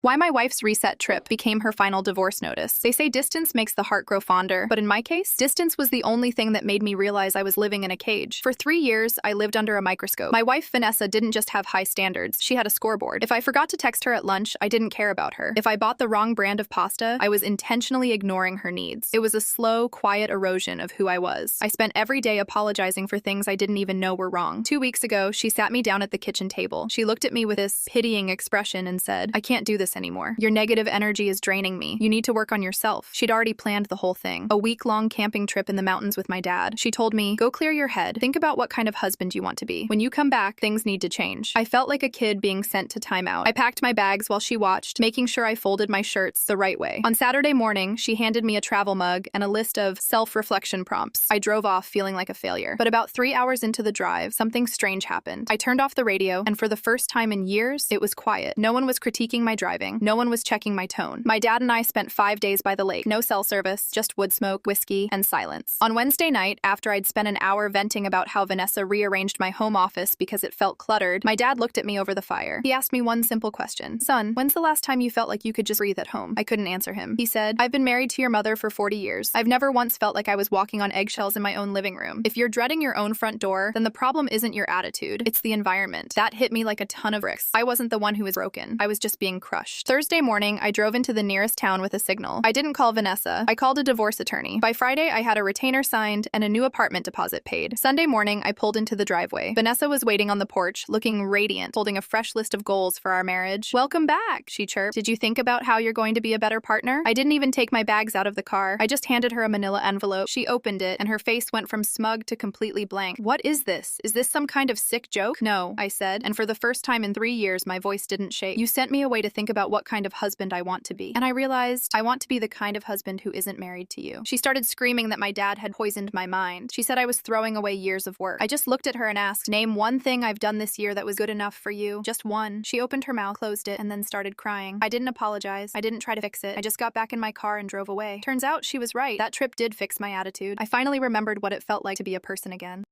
Why my wife's reset trip became her final divorce notice. They say distance makes the heart grow fonder, but in my case, distance was the only thing that made me realize I was living in a cage. For 3 years, I lived under a microscope. My wife, Vanessa, didn't just have high standards, she had a scoreboard. If I forgot to text her at lunch, I didn't care about her. If I bought the wrong brand of pasta, I was intentionally ignoring her needs. It was a slow, quiet erosion of who I was. I spent every day apologizing for things I didn't even know were wrong. 2 weeks ago, she sat me down at the kitchen table. She looked at me with this pitying expression and said, "I can't do this anymore. Your negative energy is draining me. You need to work on yourself." She'd already planned the whole thing. A week-long camping trip in the mountains with my dad. She told me, "Go clear your head. Think about what kind of husband you want to be. When you come back, things need to change." I felt like a kid being sent to timeout. I packed my bags while she watched, making sure I folded my shirts the right way. On Saturday morning, she handed me a travel mug and a list of self-reflection prompts. I drove off feeling like a failure. But about 3 hours into the drive, something strange happened. I turned off the radio, and for the first time in years, it was quiet. No one was critiquing my driving. No one was checking my tone. My dad and I spent 5 days by the lake. No cell service, just wood smoke, whiskey, and silence. On Wednesday night, after I'd spent an hour venting about how Vanessa rearranged my home office because it felt cluttered, my dad looked at me over the fire. He asked me one simple question. "Son, when's the last time you felt like you could just breathe at home?" I couldn't answer him. He said, "I've been married to your mother for 40 years. I've never once felt like I was walking on eggshells in my own living room. If you're dreading your own front door, then the problem isn't your attitude, it's the environment." That hit me like a ton of bricks. I wasn't the one who was broken. I was just being crushed. Thursday morning, I drove into the nearest town with a signal. I didn't call Vanessa. I called a divorce attorney. By Friday, I had a retainer signed and a new apartment deposit paid. Sunday morning, I pulled into the driveway. Vanessa was waiting on the porch, looking radiant, holding a fresh list of goals for our marriage. "Welcome back," she chirped. "Did you think about how you're going to be a better partner?" I didn't even take my bags out of the car. I just handed her a manila envelope. She opened it, and her face went from smug to completely blank. "What is this? Is this some kind of sick joke?" "No," I said, and for the first time in 3 years, my voice didn't shake. "You sent me away to think about what kind of husband I want to be. And I realized I want to be the kind of husband who isn't married to you." She started screaming that my dad had poisoned my mind. She said I was throwing away years of work. I just looked at her and asked, "Name one thing I've done this year that was good enough for you. Just one." She opened her mouth, closed it, and then started crying. I didn't apologize. I didn't try to fix it. I just got back in my car and drove away. Turns out she was right. That trip did fix my attitude. I finally remembered what it felt like to be a person again.